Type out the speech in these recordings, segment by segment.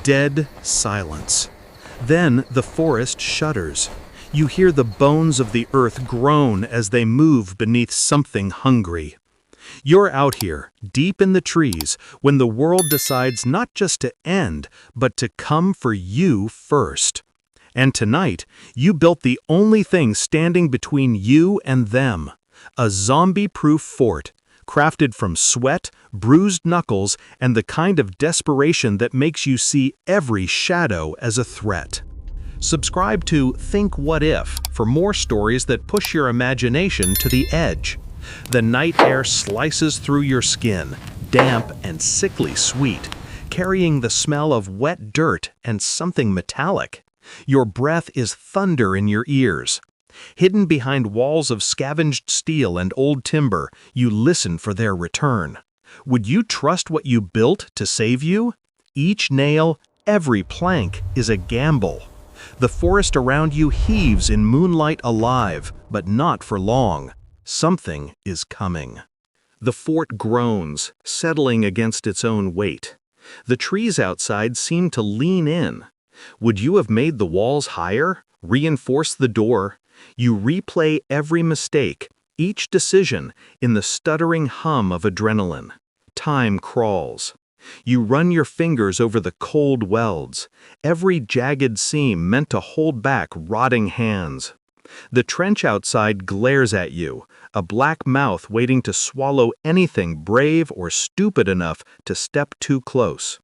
Dead silence. Then the forest shudders. You hear the bones of the earth groan as they move beneath something hungry. You're out here, deep in the trees, when the world decides not just to end, but to come for you first. And tonight, you built the only thing standing between you and them, a zombie-proof fort, crafted from sweat, bruised knuckles, and the kind of desperation that makes you see every shadow as a threat. Subscribe to Think What If for more stories that push your imagination to the edge. The night air slices through your skin, damp and sickly sweet, carrying the smell of wet dirt and something metallic. Your breath is thunder in your ears. Hidden behind walls of scavenged steel and old timber, you listen for their return. Would you trust what you built to save you? Each nail, every plank is a gamble. The forest around you heaves in moonlight alive, but not for long. Something is coming. The fort groans, settling against its own weight. The trees outside seem to lean in. Would you have made the walls higher, reinforced the door? You replay every mistake, each decision, in the stuttering hum of adrenaline. Time crawls. You run your fingers over the cold welds, every jagged seam meant to hold back rotting hands. The trench outside glares at you, a black mouth waiting to swallow anything brave or stupid enough to step too close.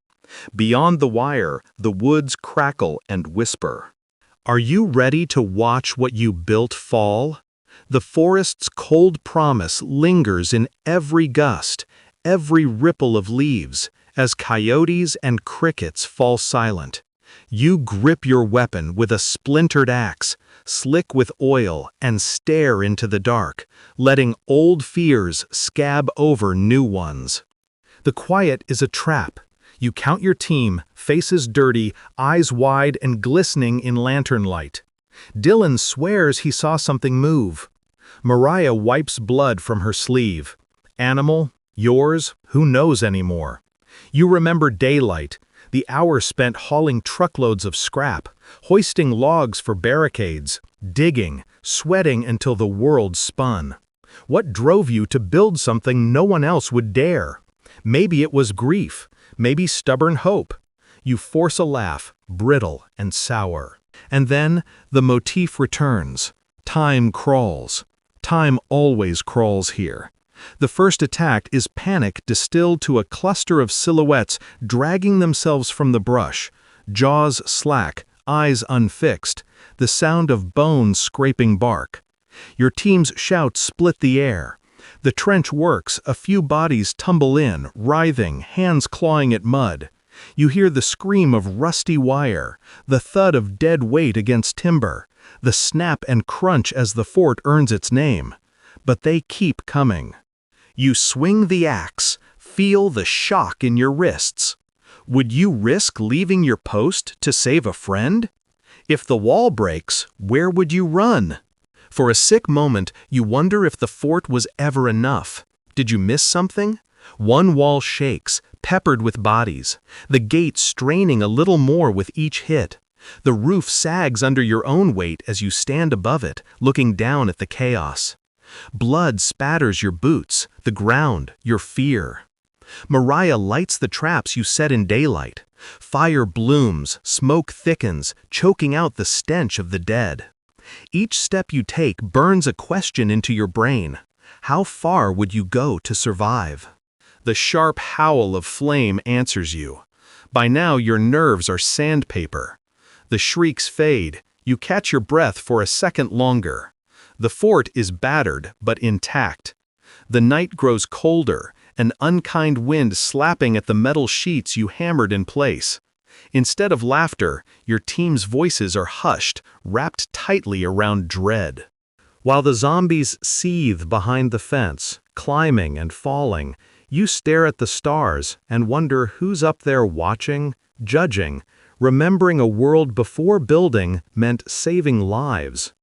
Beyond the wire, the woods crackle and whisper. Are you ready to watch what you built fall? The forest's cold promise lingers in every gust, every ripple of leaves, as coyotes and crickets fall silent. You grip your weapon with a splintered axe, slick with oil, and stare into the dark, letting old fears scab over new ones. The quiet is a trap. You count your team, faces dirty, eyes wide and glistening in lantern light. Dylan swears he saw something move. Mariah wipes blood from her sleeve. Animal? Yours? Who knows anymore? You remember daylight, the hour spent hauling truckloads of scrap, hoisting logs for barricades, digging, sweating until the world spun. What drove you to build something no one else would dare? Maybe it was grief, maybe stubborn hope. You force a laugh, brittle and sour. And then the motif returns. Time crawls. Time always crawls here. The first attack is panic distilled to a cluster of silhouettes dragging themselves from the brush, jaws slack, eyes unfixed, the sound of bones scraping bark. Your team's shouts split the air. The trench works, a few bodies tumble in, writhing, hands clawing at mud. You hear the scream of rusty wire, the thud of dead weight against timber, the snap and crunch as the fort earns its name. But they keep coming. You swing the axe, feel the shock in your wrists. Would you risk leaving your post to save a friend? If the wall breaks, where would you run? For a sick moment, you wonder if the fort was ever enough. Did you miss something? One wall shakes, peppered with bodies, the gate straining a little more with each hit. The roof sags under your own weight as you stand above it, looking down at the chaos. Blood spatters your boots, the ground, your fear. Mariah lights the traps you set in daylight. Fire blooms, smoke thickens, choking out the stench of the dead. Each step you take burns a question into your brain. How far would you go to survive? The sharp howl of flame answers you. By now your nerves are sandpaper. The shrieks fade. You catch your breath for a second longer. The fort is battered but intact. The night grows colder, an unkind wind slapping at the metal sheets you hammered in place. Instead of laughter, your team's voices are hushed, wrapped tightly around dread. While the zombies seethe behind the fence, climbing and falling, you stare at the stars and wonder who's up there watching, judging, remembering a world before building meant saving lives.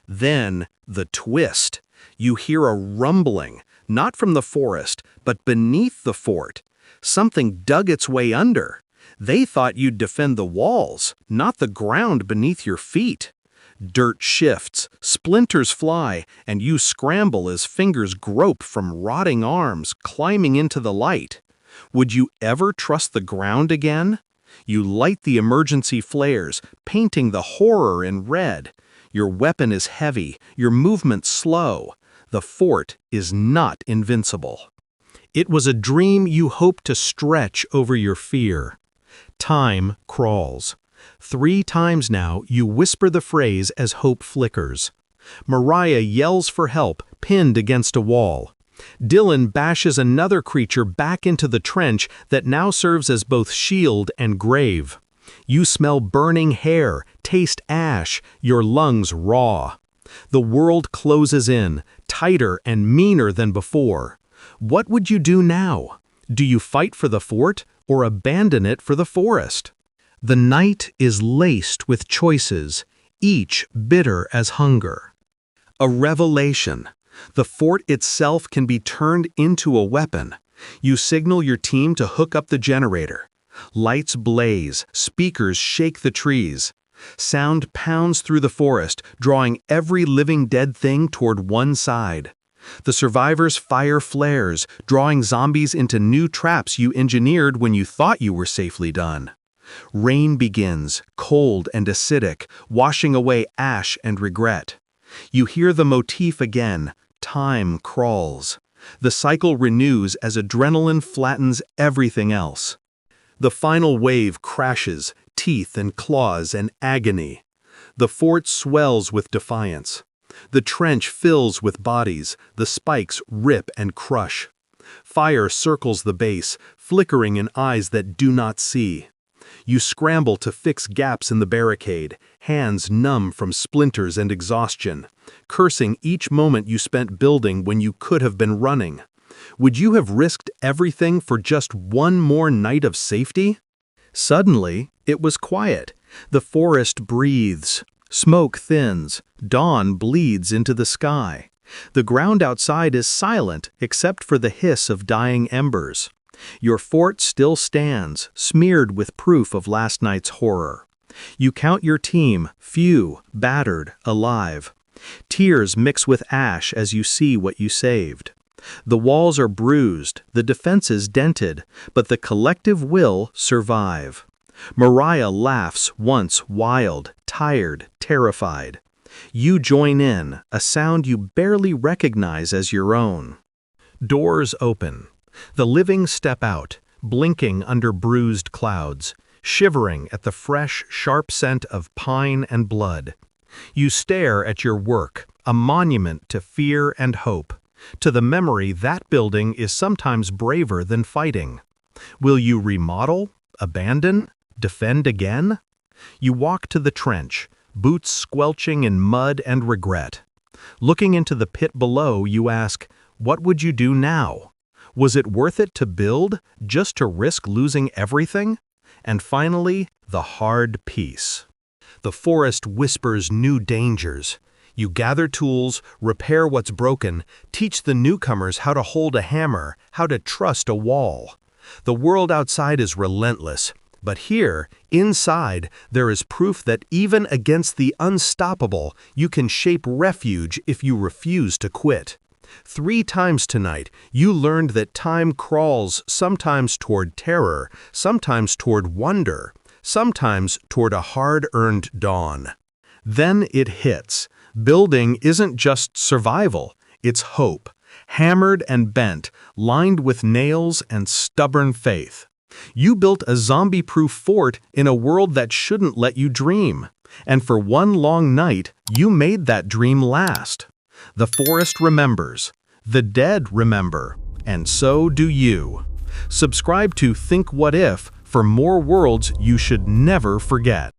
Then, the twist. You hear a rumbling, not from the forest, but beneath the fort. Something dug its way under. They thought you'd defend the walls, not the ground beneath your feet. Dirt shifts, splinters fly, and you scramble as fingers grope from rotting arms climbing into the light. Would you ever trust the ground again? You light the emergency flares, painting the horror in red. Your weapon is heavy, your movement slow. The fort is not invincible. It was a dream you hoped to stretch over your fear. Time crawls. 3 times now you whisper the phrase as hope flickers. Mariah yells for help, pinned against a wall. Dylan bashes another creature back into the trench that now serves as both shield and grave. You smell burning hair, taste ash, your lungs raw. The world closes in, tighter and meaner than before. What would you do now? Do you fight for the fort or abandon it for the forest? The night is laced with choices, each bitter as hunger. A revelation. The fort itself can be turned into a weapon. You signal your team to hook up the generator. Lights blaze, speakers shake the trees. Sound pounds through the forest, drawing every living dead thing toward one side. The survivors fire flares, drawing zombies into new traps you engineered when you thought you were safely done. Rain begins, cold and acidic, washing away ash and regret. You hear the motif again. Time crawls. The cycle renews as adrenaline flattens everything else. The final wave crashes, teeth and claws and agony. The fort swells with defiance. The trench fills with bodies, the spikes rip and crush. Fire circles the base, flickering in eyes that do not see. You scramble to fix gaps in the barricade, hands numb from splinters and exhaustion, cursing each moment you spent building when you could have been running. Would you have risked everything for just one more night of safety? Suddenly, it was quiet. The forest breathes. Smoke thins. Dawn bleeds into the sky. The ground outside is silent except for the hiss of dying embers. Your fort still stands, smeared with proof of last night's horror. You count your team, few, battered, alive. Tears mix with ash as you see what you saved. The walls are bruised, the defenses dented, but the collective will survive. Mariah laughs, once wild, tired, terrified. You join in, a sound you barely recognize as your own. Doors open. The living step out, blinking under bruised clouds, shivering at the fresh, sharp scent of pine and blood. You stare at your work, a monument to fear and hope, to the memory that building is sometimes braver than fighting. Will you remodel, abandon, defend again? You walk to the trench, boots squelching in mud and regret. Looking into the pit below, you ask, what would you do now? Was it worth it to build, just to risk losing everything? And finally, the hard piece. The forest whispers new dangers. You gather tools, repair what's broken, teach the newcomers how to hold a hammer, how to trust a wall. The world outside is relentless, but here, inside, there is proof that even against the unstoppable, you can shape refuge if you refuse to quit. 3 times tonight, you learned that time crawls sometimes toward terror, sometimes toward wonder, sometimes toward a hard-earned dawn. Then it hits. Building isn't just survival, it's hope, hammered and bent, lined with nails and stubborn faith. You built a zombie-proof fort in a world that shouldn't let you dream. And for one long night, you made that dream last. The forest remembers, the dead remember, and so do you. Subscribe to Think What If for more worlds you should never forget.